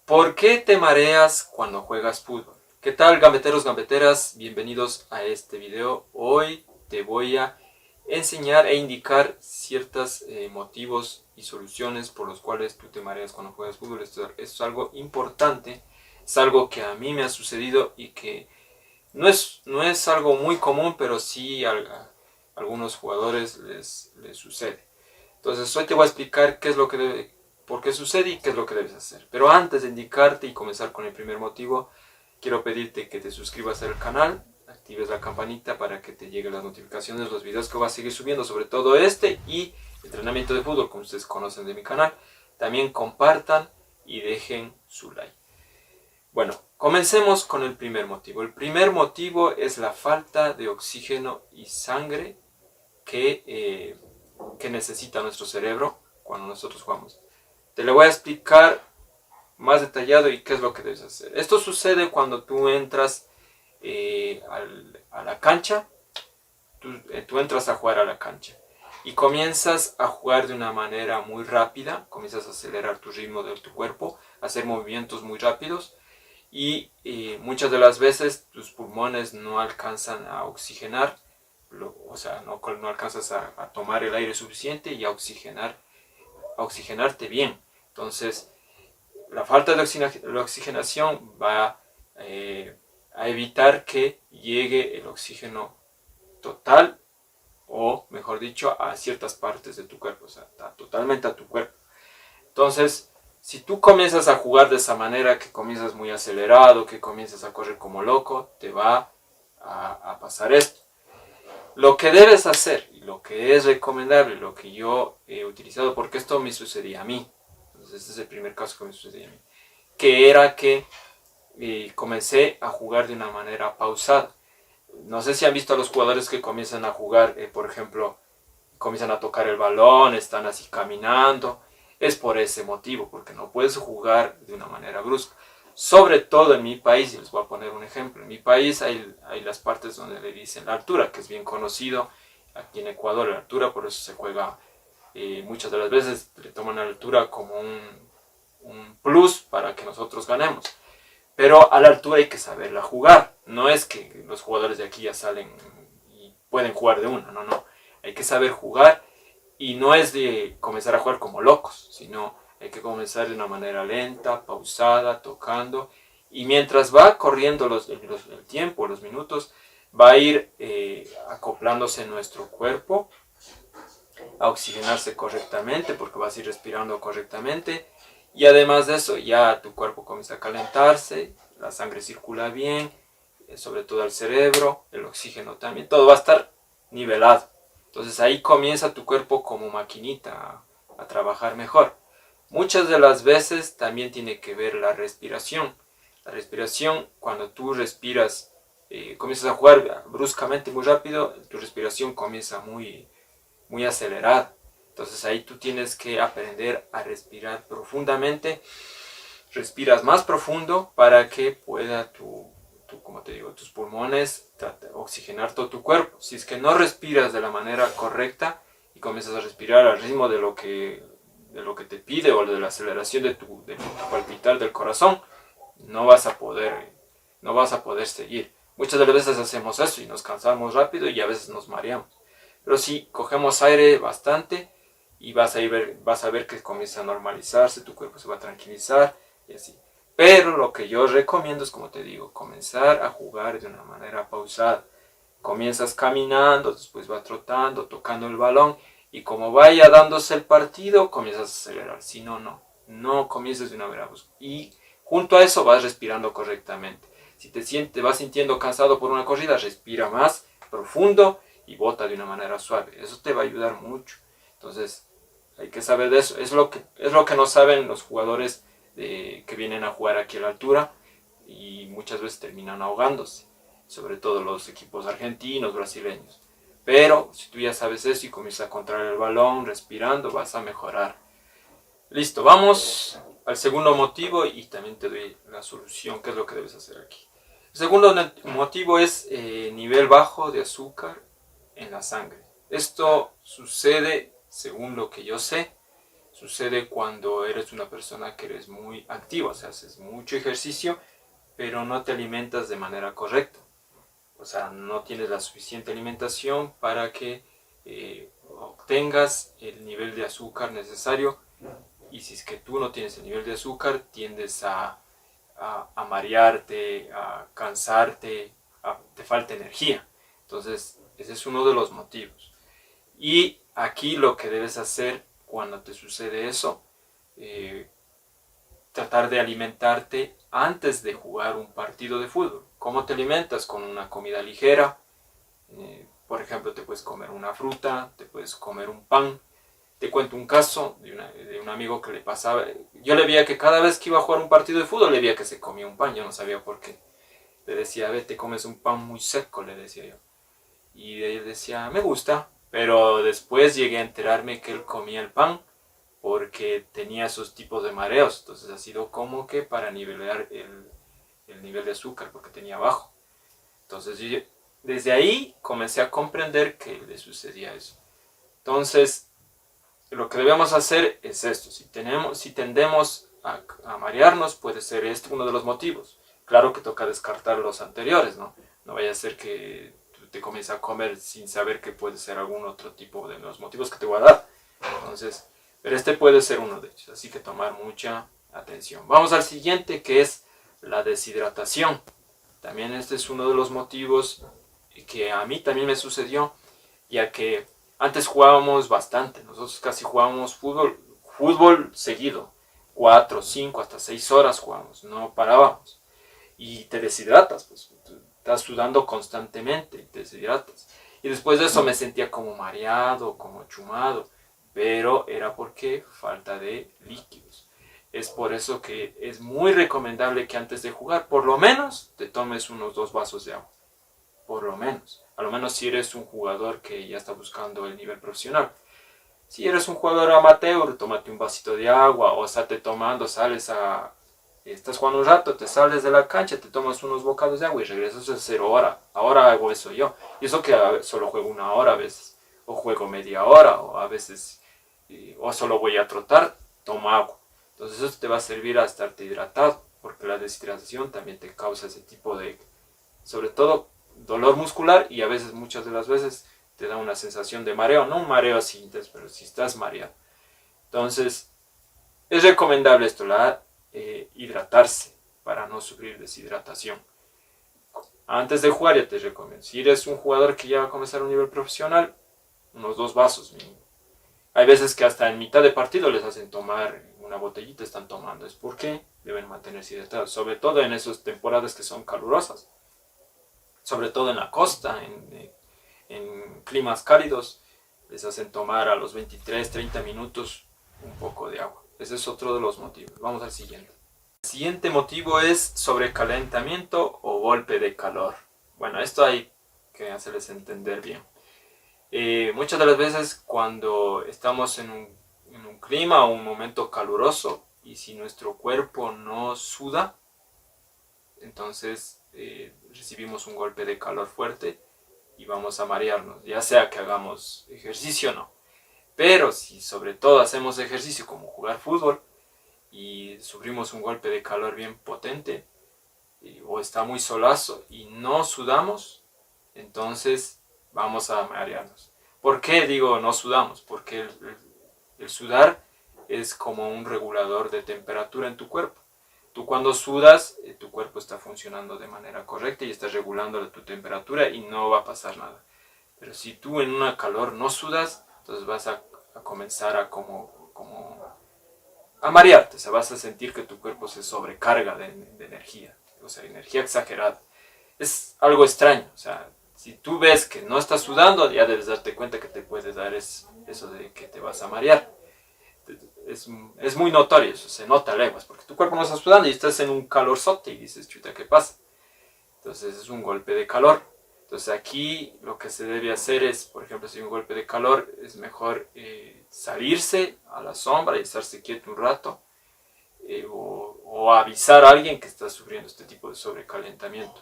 ¿Por qué te mareas cuando juegas fútbol? ¿Qué tal, gambeteros, gambeteras? Bienvenidos a este video. Hoy te voy a enseñar e indicar ciertos motivos y soluciones por los cuales tú te mareas cuando juegas fútbol. Esto es algo importante, es algo que a mí me ha sucedido y que no es algo muy común, pero sí a algunos jugadores les sucede. Entonces hoy te voy a explicar por qué sucede y qué es lo que debes hacer. Pero antes de indicarte y comenzar con el primer motivo, quiero pedirte que te suscribas al canal, actives la campanita para que te lleguen las notificaciones de los videos que voy a seguir subiendo, sobre todo este y entrenamiento de fútbol, como ustedes conocen de mi canal. También compartan y dejen su like. Bueno, comencemos con el primer motivo. El primer motivo es la falta de oxígeno y sangre que necesita nuestro cerebro cuando nosotros jugamos. Te lo voy a explicar más detallado y qué es lo que debes hacer. Esto sucede cuando tú entras a la cancha, tú entras a jugar a la cancha y comienzas a jugar de una manera muy rápida, comienzas a acelerar tu ritmo de tu cuerpo, a hacer movimientos muy rápidos y muchas de las veces tus pulmones no alcanzan a oxigenar, o sea, no alcanzas a tomar el aire suficiente y a oxigenarte bien. Entonces, la falta de oxigenación va a evitar que llegue el oxígeno total, o mejor dicho, a ciertas partes de tu cuerpo, o sea, totalmente a tu cuerpo. Entonces, si tú comienzas a jugar de esa manera, que comienzas muy acelerado, que comienzas a correr como loco, te va a pasar esto. Lo que debes hacer, y lo que es recomendable, lo que yo he utilizado, porque esto me sucedía a mí, entonces este es el primer caso que me sucedía a mí, que era que comencé a jugar de una manera pausada. No sé si han visto a los jugadores que comienzan a jugar, por ejemplo, comienzan a tocar el balón, están así caminando. Es por ese motivo, porque no puedes jugar de una manera brusca. Sobre todo en mi país, y les voy a poner un ejemplo. En mi país hay las partes donde le dicen la altura, que es bien conocido. Aquí en Ecuador la altura, por eso se juega muchas de las veces, le toman la altura como un plus para que nosotros ganemos. Pero a la altura hay que saberla jugar. No es que los jugadores de aquí ya salen y pueden jugar de una, no. Hay que saber jugar y no es de comenzar a jugar como locos, sino hay que comenzar de una manera lenta, pausada, tocando. Y mientras va corriendo el tiempo, los minutos, va a ir acoplándose nuestro cuerpo a oxigenarse correctamente, porque vas a ir respirando correctamente. Y además de eso, ya tu cuerpo comienza a calentarse, la sangre circula bien, sobre todo al cerebro, el oxígeno también, todo va a estar nivelado. Entonces ahí comienza tu cuerpo como maquinita a trabajar mejor. Muchas de las veces también tiene que ver la respiración. La respiración, cuando tú respiras, comienzas a jugar bruscamente, muy rápido, tu respiración comienza muy acelerada. Entonces ahí tú tienes que aprender a respirar profundamente. Respiras más profundo para que pueda como te digo, tus pulmones oxigenar todo tu cuerpo. Si es que no respiras de la manera correcta y comienzas a respirar al ritmo de lo que te pide o de la aceleración de tu palpitar del corazón, no vas a poder seguir. Muchas de las veces hacemos eso y nos cansamos rápido y a veces nos mareamos. Pero si cogemos aire bastante y vas a ver que comienza a normalizarse, tu cuerpo se va a tranquilizar y así. Pero lo que yo recomiendo es, como te digo, comenzar a jugar de una manera pausada. Comienzas caminando, después va trotando, tocando el balón y como vaya dándose el partido, comienzas a acelerar. Si no, no comiences de una manera brusca. Y junto a eso vas respirando correctamente. Si te vas sintiendo cansado por una corrida, respira más profundo y bota de una manera suave. Eso te va a ayudar mucho. Entonces, hay que saber de eso. Es lo que no saben los jugadores que vienen a jugar aquí a la altura y muchas veces terminan ahogándose. Sobre todo los equipos argentinos, brasileños. Pero si tú ya sabes eso y comienzas a controlar el balón, respirando, vas a mejorar. Listo, vamos al segundo motivo y también te doy la solución, qué es lo que debes hacer aquí. El segundo motivo es nivel bajo de azúcar en la sangre. Esto sucede, según lo que yo sé, sucede cuando eres una persona que eres muy activa, o sea, haces mucho ejercicio, pero no te alimentas de manera correcta. O sea, no tienes la suficiente alimentación para que obtengas el nivel de azúcar necesario, y si es que tú no tienes el nivel de azúcar, tiendes a marearte, a cansarte, te falta energía. Entonces, ese es uno de los motivos. Y aquí lo que debes hacer cuando te sucede eso, tratar de alimentarte antes de jugar un partido de fútbol. ¿Cómo te alimentas? Con una comida ligera. Por ejemplo, te puedes comer una fruta, te puedes comer un pan. Te cuento un caso de un amigo que le pasaba. Yo le veía que cada vez que iba a jugar un partido de fútbol, le veía que se comía un pan. Yo no sabía por qué. Le decía, ve, te comes un pan muy seco, le decía yo. Y él decía, me gusta. Pero después llegué a enterarme que él comía el pan porque tenía esos tipos de mareos. Entonces ha sido como que para nivelar el nivel de azúcar, porque tenía bajo. Entonces yo, desde ahí comencé a comprender que le sucedía eso. Entonces, lo que debemos hacer es esto. Si tendemos a marearnos, puede ser este uno de los motivos. Claro que toca descartar los anteriores, ¿no? No vaya a ser que te comiences a comer sin saber que puede ser algún otro tipo de los motivos que te voy a dar. Entonces, pero este puede ser uno de ellos, así que tomar mucha atención. Vamos al siguiente, que es la deshidratación. También este es uno de los motivos que a mí también me sucedió, ya que antes jugábamos bastante. Nosotros casi jugábamos fútbol seguido. 4, 5, hasta 6 horas jugábamos, no parábamos. Y te deshidratas, pues estás sudando constantemente y te deshidratas. Y después de eso me sentía como mareado, como chumado, pero era porque falta de líquidos. Es por eso que es muy recomendable que antes de jugar, por lo menos, te tomes unos 2 vasos de agua. Por lo menos. A lo menos si eres un jugador que ya está buscando el nivel profesional. Si eres un jugador amateur, tómate un vasito de agua, o estate tomando, estás jugando un rato, te sales de la cancha, te tomas unos bocados de agua y regresas a 0 hora. Ahora hago eso yo. Y eso que solo juego 1 hora a veces, o juego media hora, o a veces, o solo voy a trotar, tomo agua. Entonces eso te va a servir a estarte hidratado, porque la deshidratación también te causa ese tipo de, sobre todo, dolor muscular, y a veces, muchas de las veces, te da una sensación de mareo, no un mareo así intenso, pero si estás mareado. Entonces, es recomendable esto, hidratarse para no sufrir deshidratación. Antes de jugar ya te recomiendo. Si eres un jugador que ya va a comenzar un nivel profesional, unos 2 vasos mínimo. Hay veces que hasta en mitad de partido les hacen tomar una botellita, están tomando. Es porque deben mantenerse hidratados, sobre todo en esas temporadas que son calurosas. Sobre todo en la costa, en climas cálidos, les hacen tomar a los 23, 30 minutos un poco de agua. Ese es otro de los motivos. Vamos al siguiente. El siguiente motivo es sobrecalentamiento o golpe de calor. Bueno, esto hay que hacerles entender bien. Muchas de las veces cuando estamos en un clima o un momento caluroso, y si nuestro cuerpo no suda, entonces recibimos un golpe de calor fuerte y vamos a marearnos, ya sea que hagamos ejercicio o no. Pero si sobre todo hacemos ejercicio como jugar fútbol y sufrimos un golpe de calor bien potente, o está muy solazo y no sudamos, entonces vamos a marearnos. ¿Por qué digo no sudamos? Porque el sudar es como un regulador de temperatura en tu cuerpo. Tú cuando sudas, tu cuerpo está funcionando de manera correcta y estás regulando tu temperatura y no va a pasar nada. Pero si tú en una calor no sudas, entonces vas a comenzar a a marearte. O sea, vas a sentir que tu cuerpo se sobrecarga de energía. O sea, energía exagerada. Es algo extraño. O sea, si tú ves que no estás sudando, ya debes darte cuenta que te puede dar eso de que te vas a marear. Es muy notorio, eso se nota a leguas, porque tu cuerpo no está sudando y estás en un calorzote y dices, chuta, ¿qué pasa? Entonces es un golpe de calor. Entonces aquí lo que se debe hacer es, por ejemplo, si hay un golpe de calor, es mejor salirse a la sombra y estarse quieto un rato, o avisar a alguien que está sufriendo este tipo de sobrecalentamiento,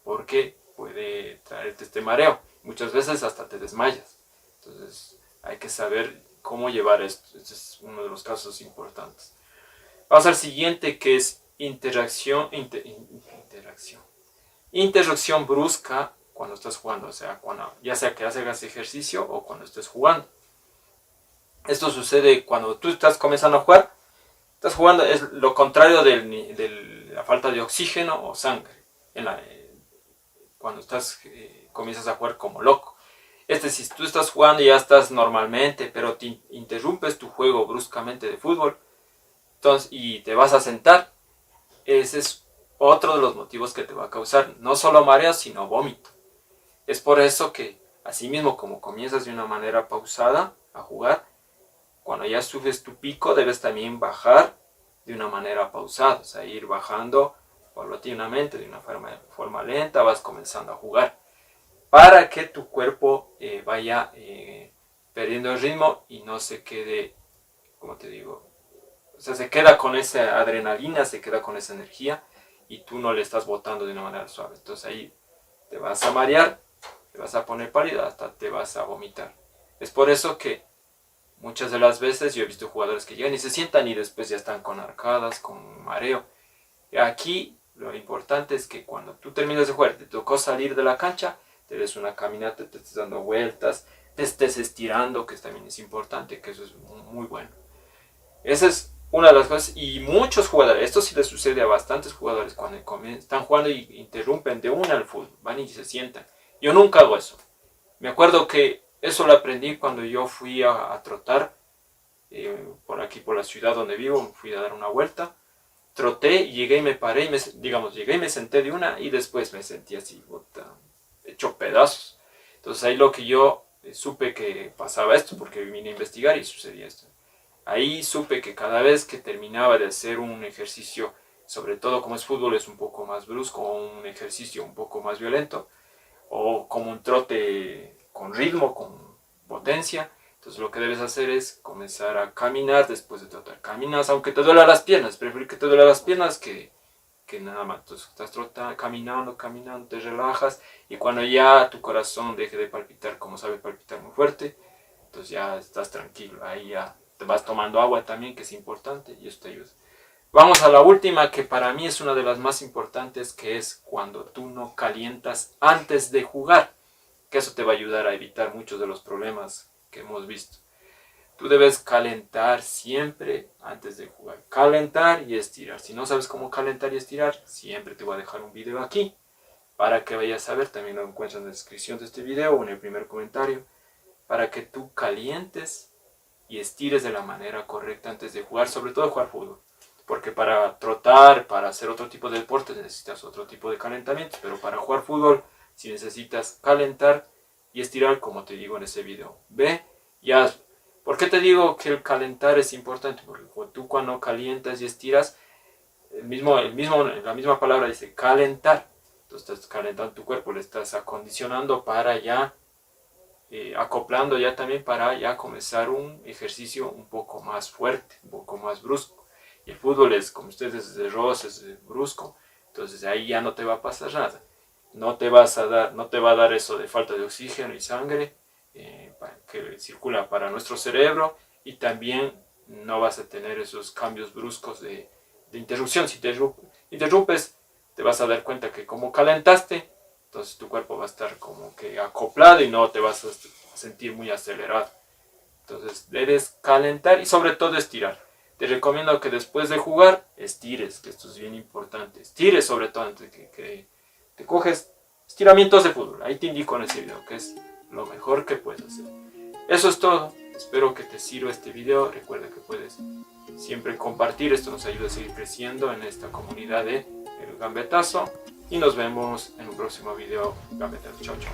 porque puede traerte este mareo. Muchas veces hasta te desmayas. Entonces hay que saber cómo llevar esto. Este es uno de los casos importantes. Vamos al siguiente, que es interrupción brusca cuando estás jugando, o sea, ya sea que hagas ejercicio o cuando estés jugando. Esto sucede cuando tú estás comenzando a jugar. Estás jugando, es lo contrario de la falta de oxígeno o sangre. Cuando comienzas a jugar como loco. Si tú estás jugando y ya estás normalmente, pero te interrumpes tu juego bruscamente de fútbol, entonces, y te vas a sentar, ese es otro de los motivos que te va a causar no solo mareos, sino vómito. Es por eso que, así mismo como comienzas de una manera pausada a jugar, cuando ya subes tu pico, debes también bajar de una manera pausada, o sea, ir bajando paulatinamente, de una forma lenta, vas comenzando a jugar, para que tu cuerpo vaya perdiendo el ritmo y no se quede, como te digo, o sea, se queda con esa adrenalina, se queda con esa energía y tú no le estás botando de una manera suave. Entonces ahí te vas a marear, te vas a poner pálido, hasta te vas a vomitar. Es por eso que muchas de las veces yo he visto jugadores que llegan y se sientan y después ya están con arcadas, con mareo. Y aquí lo importante es que cuando tú terminas de jugar, te tocó salir de la cancha, te des una caminata, te estés dando vueltas, te estés estirando, que también es importante, que eso es muy bueno. Esa es una de las cosas, y muchos jugadores, esto sí les sucede a bastantes jugadores cuando están jugando y interrumpen de una al fútbol, van y se sientan. Yo nunca hago eso. Me acuerdo que eso lo aprendí cuando yo fui a trotar por aquí, por la ciudad donde vivo, fui a dar una vuelta, troté, llegué y me paré, llegué y me senté de una y después me sentí así, hecho pedazos. Entonces ahí lo que yo supe que pasaba esto, porque vine a investigar y sucedía esto. Ahí supe que cada vez que terminaba de hacer un ejercicio, sobre todo como es fútbol, es un poco más brusco, o un ejercicio un poco más violento, o como un trote con ritmo, con potencia, entonces lo que debes hacer es comenzar a caminar después de trotar. Caminas aunque te duela las piernas, prefiero que te duela las piernas que nada más. Entonces estás trotando, caminando, te relajas, y cuando ya tu corazón deje de palpitar, como sabe palpitar muy fuerte, entonces ya estás tranquilo, ahí ya te vas tomando agua también, que es importante, y eso te ayuda. Vamos a la última, que para mí es una de las más importantes, que es cuando tú no calientas antes de jugar, que eso te va a ayudar a evitar muchos de los problemas que hemos visto. Tú debes calentar siempre antes de jugar. Calentar y estirar. Si no sabes cómo calentar y estirar, siempre te voy a dejar un video aquí para que vayas a ver. También lo encuentras en la descripción de este video o en el primer comentario, para que tú calientes y estires de la manera correcta antes de jugar, sobre todo jugar fútbol. Porque para trotar, para hacer otro tipo de deportes necesitas otro tipo de calentamiento, pero para jugar fútbol si necesitas calentar y estirar, como te digo en ese video. Ve y hazlo. ¿Por qué te digo que el calentar es importante? Porque tú cuando calientas y estiras, la misma palabra dice calentar. Entonces estás calentando tu cuerpo, le estás acondicionando para ya, acoplando ya también para ya comenzar un ejercicio un poco más fuerte, un poco más brusco. Y el fútbol es, como ustedes, es de roce, es de brusco. Entonces ahí ya no te va a pasar nada. No te va a dar eso de falta de oxígeno y sangre que circula para nuestro cerebro, y también no vas a tener esos cambios bruscos de interrupción. Si te interrumpes, te vas a dar cuenta que como calentaste, entonces tu cuerpo va a estar como que acoplado y no te vas a sentir muy acelerado. Entonces debes calentar y sobre todo estirar. Te recomiendo que después de jugar estires, que esto es bien importante. Estires sobre todo antes que te coges estiramientos de fútbol. Ahí te indico en ese video que es lo mejor que puedes hacer. Eso es todo. Espero que te sirva este video. Recuerda que puedes siempre compartir. Esto nos ayuda a seguir creciendo en esta comunidad de El Gambetazo. Y nos vemos en un próximo video. Gambetazo. Chao, chao.